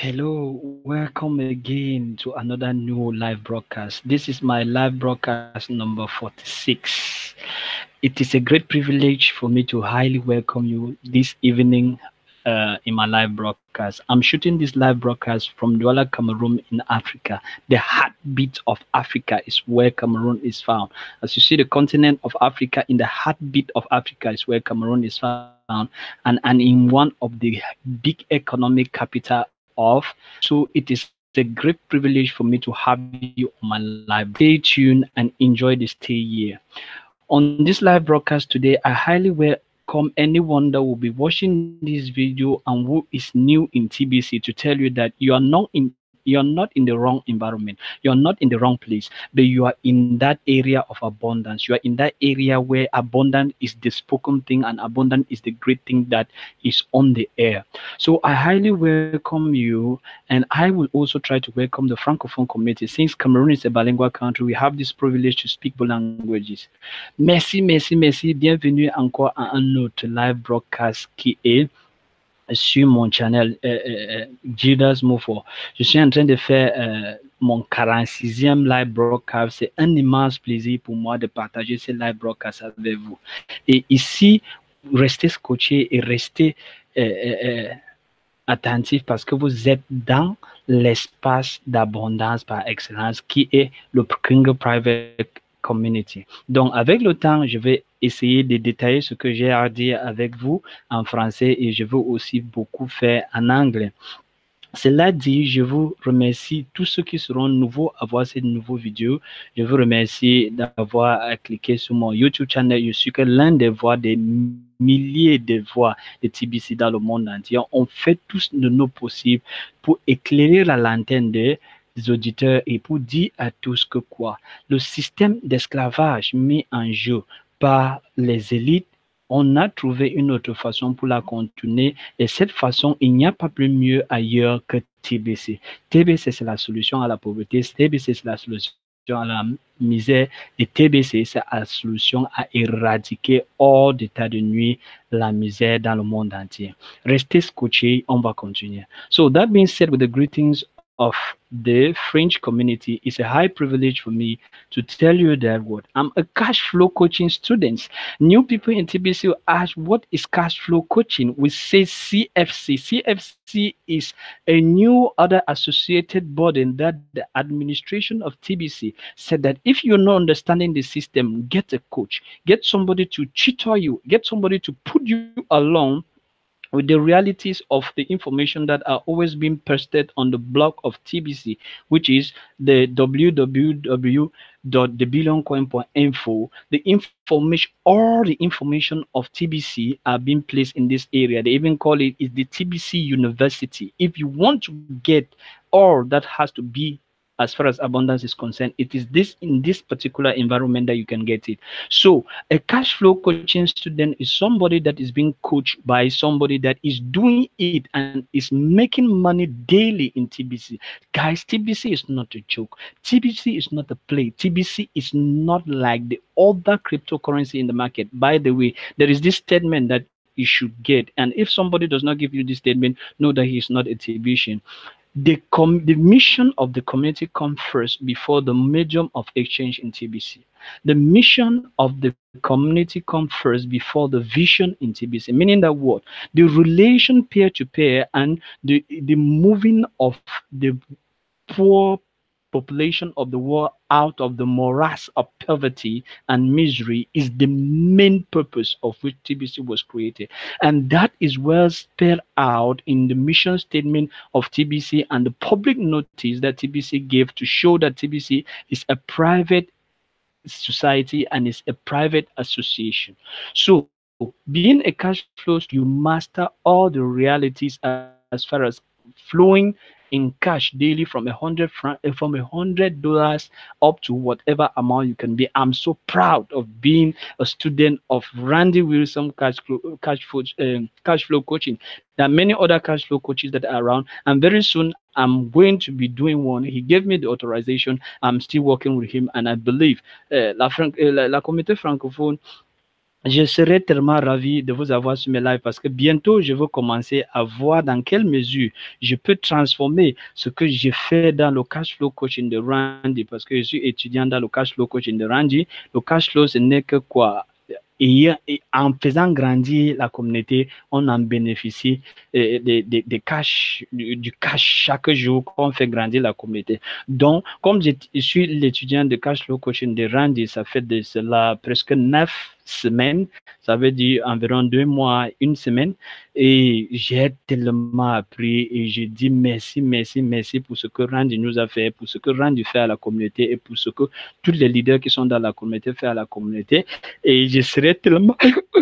Hello, welcome again to another new live broadcast. This is my live broadcast number 46. It is a great privilege for me to highly welcome you this evening in my live broadcast. I'm shooting this live broadcast from Douala, Cameroon in Africa. The heartbeat of Africa is where Cameroon is found. As you see, the continent of Africa, in the heartbeat of Africa is where Cameroon is found, and in one of the big economic capital of. So it is a great privilege for me to have you on my live broadcast. Stay tuned and enjoy the stay here. On this live broadcast today, I highly welcome anyone that will be watching this video and who is new in TBC to tell you that you're not in the wrong environment. You're not in the wrong place, but you are in that area of abundance. You are in that area where abundance is the spoken thing and abundance is the great thing that is on the air. So I highly welcome you, and I will also try to welcome the Francophone community. Since Cameroon is a bilingual country, we have this privilege to speak both languages. Merci, merci, merci. Bienvenue encore à un autre live broadcast qui est sur mon channel Judas Mufo. Je suis en train de faire mon 46e live broadcast. C'est un immense plaisir pour moi de partager ce live broadcast avec vous. Et ici, restez scotché et restez attentif parce que vous êtes dans l'espace d'abondance par excellence qui est le Kringle Private Community. Donc, avec le temps, je vais essayer de détailler ce que j'ai à dire avec vous en français et je veux aussi beaucoup faire en anglais. Cela dit, je vous remercie tous ceux qui seront nouveaux à voir cette nouvelle vidéo. Je vous remercie d'avoir cliqué sur mon YouTube channel. Je suis que l'un des voix des milliers de voix de TBC dans le monde entier. On fait tous de nos possibles pour éclairer la lanterne des auditeurs et pour dire à tous que quoi, le système d'esclavage mis en jeu par les élites, on a trouvé une autre façon pour la contourner et cette façon, il n'y a pas plus mieux ailleurs que TBC. TBC, c'est la solution à la pauvreté, TBC, c'est la solution à la misère et TBC, c'est la solution à éradiquer hors d'état de nuit la misère dans le monde entier. Restez scotchés, on va continuer. So that being said, with the greetings of the French community, it's a high privilege for me to tell you that what I'm a cash flow coaching student. New people in TBC will ask, what is cash flow coaching? We say CFC. CFC is a new other associated body that the administration of TBC said that if you're not understanding the system, get a coach, get somebody to tutor you, get somebody to put you along with the realities of the information that are always being posted on the blog of TBC, which is the www.thebillioncoin.info. The information, all the information of TBC are being placed in this area. They even call it is the TBC University. If you want to get all that has to be as far as abundance is concerned, it is this in this particular environment that you can get it. So a cash flow coaching student is somebody that is being coached by somebody that is doing it and is making money daily in TBC. Guys, TBC is not a joke. TBC is not a play. TBC is not like the other cryptocurrency in the market. By the way, there is this statement that you should get, and if somebody does not give you this statement, know that he is not a TBC. The mission of the community comes first before the medium of exchange in TBC. The mission of the community comes first before the vision in TBC, meaning that what? The relation peer-to-peer and the moving of the poor population of the world out of the morass of poverty and misery is the main purpose of which TBC was created. And that is well spelled out in the mission statement of TBC and the public notice that TBC gave to show that TBC is a private society and is a private association. So being a cash flow, you master all the realities as far as flowing in cash daily from $100 up to whatever amount you can be. I'm so proud of being a student of Randy Wilson cash flow coaching. There are many other cash flow coaches that are around, and very soon I'm going to be doing one. He gave me the authorization. I'm still working with him, and I believe la communauté francophone Je serais tellement ravi de vous avoir sur mes lives parce que bientôt, je veux commencer à voir dans quelle mesure je peux transformer ce que j'ai fait dans le cash flow coaching de Randy parce que je suis étudiant dans le cash flow coaching de Randy. Le cash flow, ce n'est que quoi? Et en faisant grandir la communauté, on en bénéficie des cash, du cash chaque jour qu'on fait grandir la communauté. Donc, comme je suis l'étudiant de cash flow coaching de Randy, ça fait de cela presque 9 semaines, ça veut dire environ 2 mois, une semaine, et j'ai tellement appris et je dis merci, merci, merci pour ce que Randy nous a fait, pour ce que Randy fait à la communauté et pour ce que tous les leaders qui sont dans la communauté font à la communauté. Et je serais tellement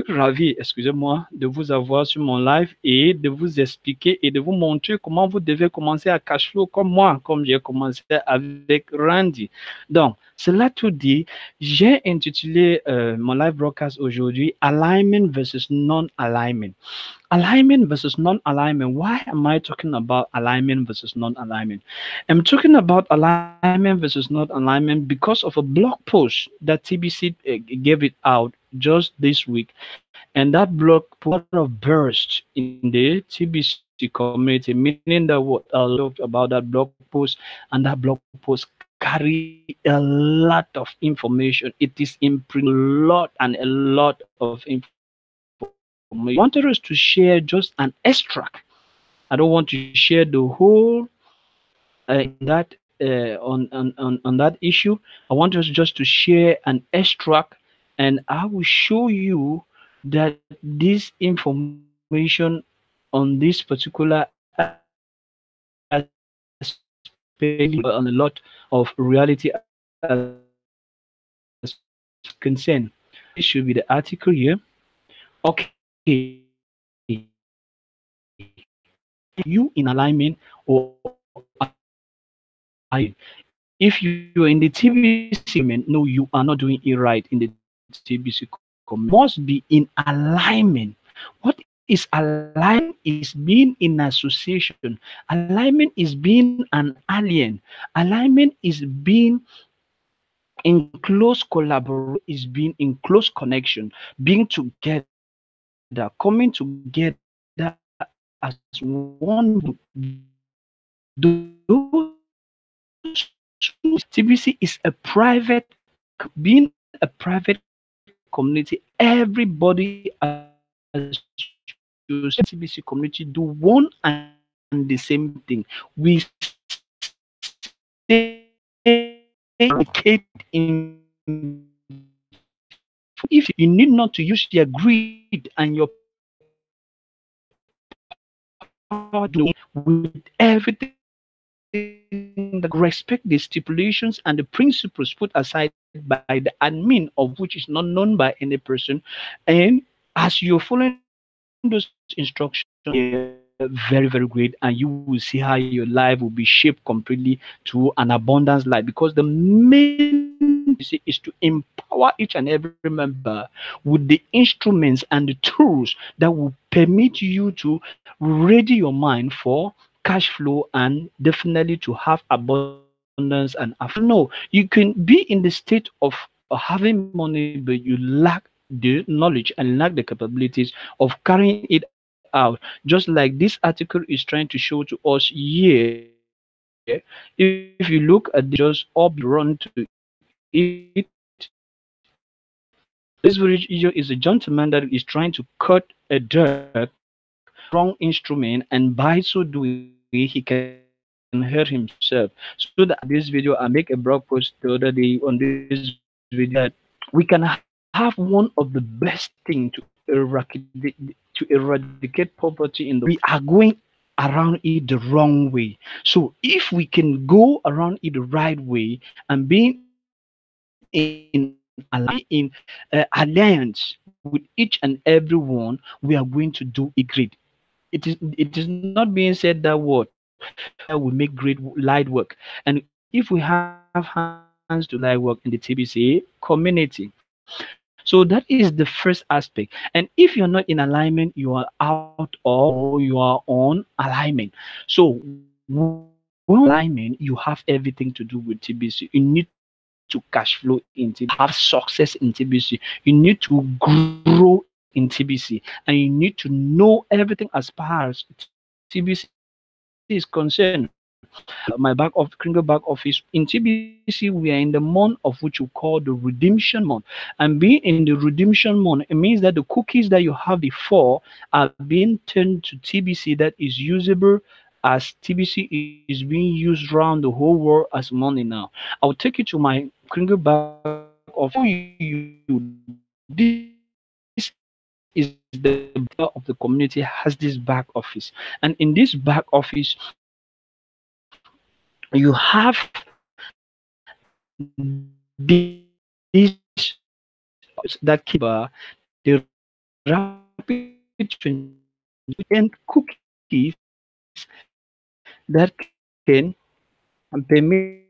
ravi, excusez-moi, de vous avoir sur mon live et de vous expliquer et de vous montrer comment vous devez commencer à cash flow comme moi, comme j'ai commencé avec Randy. Donc, cela tout dit, j'ai intitulé mon live broadcast aujourd'hui Alignment versus Non-Alignment. Alignment versus non-alignment. Why am I talking about alignment versus non-alignment? I'm talking about alignment versus non-alignment because of a blog post that TBC gave it out just this week, and that blog post of burst in the TBC community, meaning that what I loved about that blog post, and that blog post carry a lot of information. It is imprinting a lot of information. I wanted us to share just an extract. I don't want to share the whole in that on that issue. I want us just to share an extract, and I will show you that this information on this particular aspect on a lot of reality as concern. This should be the article here. Okay. You in alignment or are you? If you're in the TBC segment, no, you are not doing it right in the TBC comment. Must be in alignment. What is alignment? Is being in association. Alignment is being an alien. Alignment is being in close collaboration, is being in close connection, being together, coming together as one. Those TBC is a private, being a private community. Everybody associated TBC community do one and the same thing. We stay if you need not to use your greed and your power with everything that respect the stipulations and the principles put aside by the admin, of which is not known by any person. And as you're following those instructions, very, very great, and you will see how your life will be shaped completely to an abundance life, because the main is to empower each and every member with the instruments and the tools that will permit you to ready your mind for cash flow and definitely to have abundance and no, you can be in the state of having money, but you lack the knowledge and lack the capabilities of carrying it out. Just like this article is trying to show to us here. If you look at this video, just all be run to it. This video is a gentleman that is trying to cut a dirk wrong instrument, and by so doing he can hurt himself. So that this video, I make a blog post the other day on this video that we can have one of the best thing to eradicate poverty in the world. We are going around it the wrong way. So if we can go around it the right way and being in alliance with each and every one, we are going to do it great. It is not being said that what will make great light work. And if we have hands to light work in the TBC community, so that is the first aspect. And if you're not in alignment, you are out of or you are on alignment. So when alignment, you have everything to do with TBC. You need to to cash flow in TBC, have success in TBC. You need to grow in TBC, and you need to know everything as far as TBC is concerned. My back of Kringle back office in TBC, we are in the month of which you call the redemption month. And being in the redemption month, it means that the cookies that you have before are being turned to TBC that is usable, as TBC is being used around the whole world as money now. I'll take you to my Kringle back office and show you this is the of the community has this back office. And in this back office, you have this that keep the rapid and cookies that can permit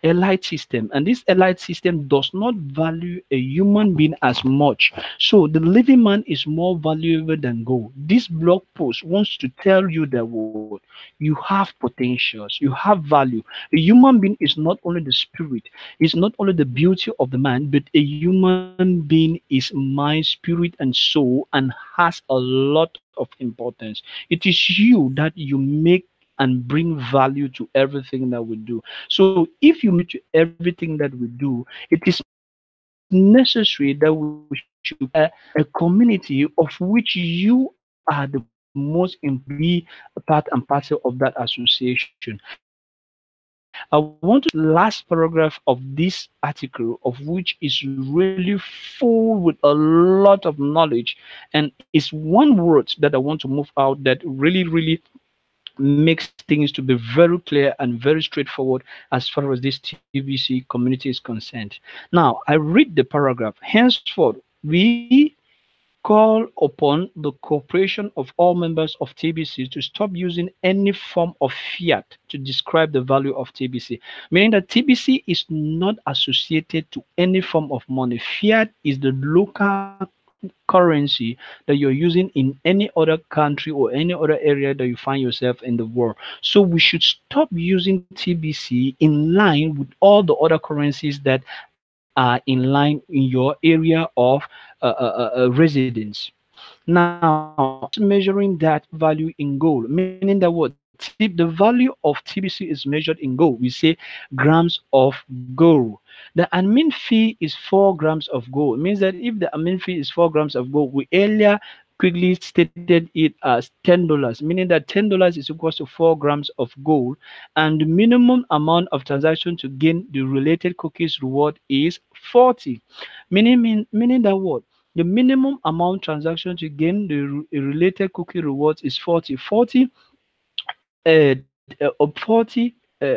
elite system, and this elite system does not value a human being as much. So the living man is more valuable than gold. This blog post wants to tell you that what you have potentials, you have value. A human being is not only the spirit, it's not only the beauty of the man, but a human being is mind, spirit, and soul, and has a lot of importance. It is you that you make and bring value to everything that we do. So if you make to everything that we do, it is necessary that we should a community of which you are the most important to be a part and parcel of that association. I want to read the last paragraph of this article, of which is really full with a lot of knowledge, and it's one word that I want to move out that really makes things to be very clear and very straightforward as far as this TBC community is concerned. Now, I read the paragraph. Henceforth, we call upon the cooperation of all members of TBC to stop using any form of fiat to describe the value of TBC, meaning that TBC is not associated to any form of money. Fiat is the local currency that you're using in any other country or any other area that you find yourself in the world. So we should stop using TBC in line with all the other currencies that are in line in your area of residence. Now, measuring that value in gold, meaning that what the value of TBC is measured in gold. We say grams of gold. The admin fee is 4 grams of gold. It means that if the admin fee is 4 grams of gold, we earlier quickly stated it as $10, meaning that $10 is equal to 4 grams of gold, and the minimum amount of transaction to gain the related cookies reward is 40. Meaning that what? The minimum amount transaction to gain the related cookie rewards is 40.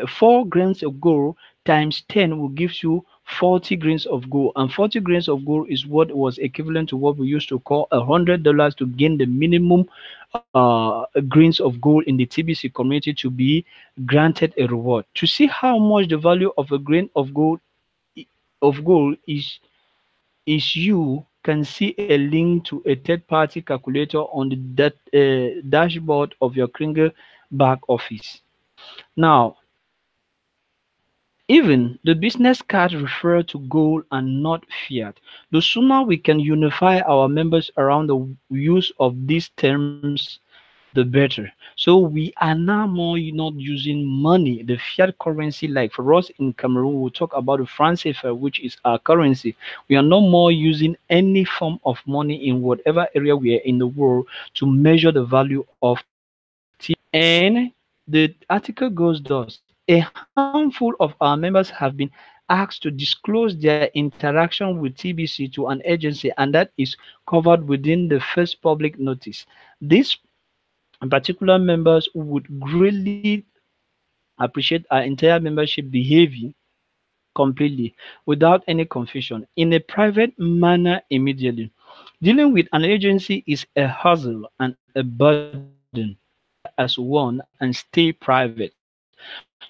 4 grains of gold times 10 will give you 40 grains of gold, and 40 grains of gold is what was equivalent to what we used to call $100 to gain the minimum grains of gold in the TBC community to be granted a reward. To see how much the value of a grain of gold is, you can see a link to a third-party calculator on the dashboard of your Kringle back office. Now, even the business cards refer to gold and not fiat. The sooner we can unify our members around the use of these terms, the better. So we are now more not using money, the fiat currency, like for us in Cameroon, we'll talk about the franc CFA, which is our currency. We are no more using any form of money in whatever area we are in the world to measure the value of TBC. And the article goes thus: a handful of our members have been asked to disclose their interaction with TBC to an agency, and that is covered within the first public notice. These particular members would greatly appreciate our entire membership behaving completely without any confusion in a private manner immediately. Dealing with an agency is a hassle and a burden. As one and stay private.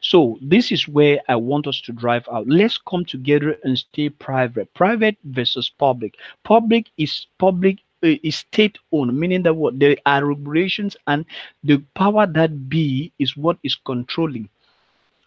So this is where I want us to drive out. Let's come together and stay private. Private versus public. Public is state-owned, meaning that what there are regulations and the power that be is what is controlling.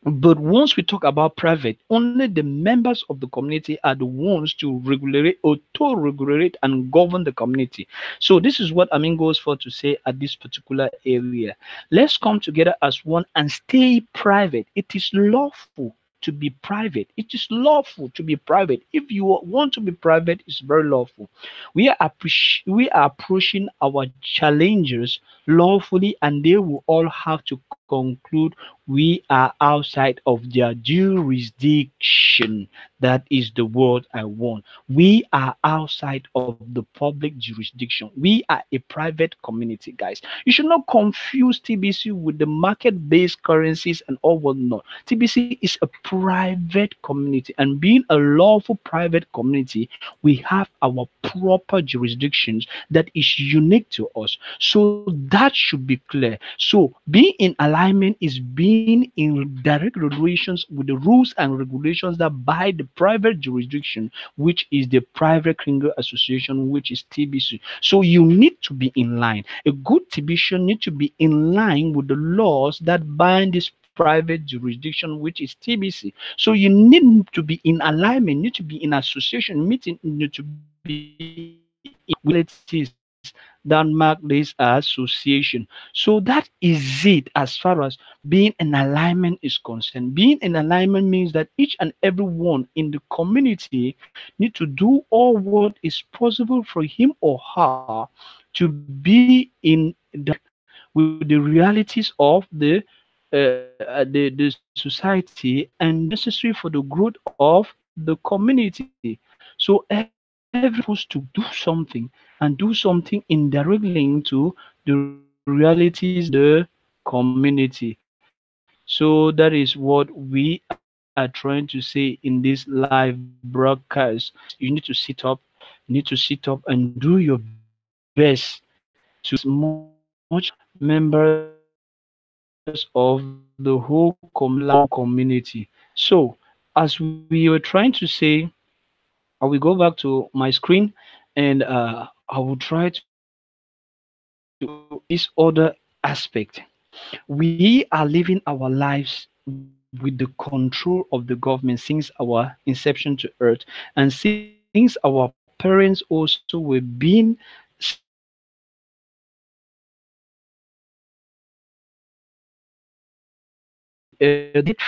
But once we talk about private, only the members of the community are the ones to regulate, auto-regulate, and govern the community. So this is what Amin goes for to say at this particular area. Let's come together as one and stay private. It is lawful to be private. It is lawful to be private. If you want to be private, it's very lawful. We are approaching our challengers lawfully, and they will all have to conclude we are outside of their jurisdiction. That is the word I want. We are outside of the public jurisdiction. We are a private community, guys. You should not confuse TBC with the market-based currencies and all whatnot. TBC is a private community, and being a lawful private community, we have our proper jurisdictions that is unique to us. So that should be clear. So being in alignment is being being in direct relations with the rules and regulations that by the private jurisdiction, which is the private criminal association, which is TBC. So you need to be in line. A good TBC need to be in line with the laws that bind this private jurisdiction, which is TBC. So you need to be in alignment, need to be in association, meeting, need to be realities that mark this association. So that is it as far as being in alignment is concerned. Being in alignment means that each and every one in the community need to do all what is possible for him or her to be in with the realities of the society and necessary for the growth of the community. So every supposed to do something and do something in direct link to the realities the community. So that is what we are trying to say in this live broadcast. You need to sit up, you need to sit up and do your best to as much members of the whole community. So as we were trying to say, I will go back to my screen and I will try to this other aspect. We are living our lives with the control of the government since our inception to earth, and since our parents also were being set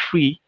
free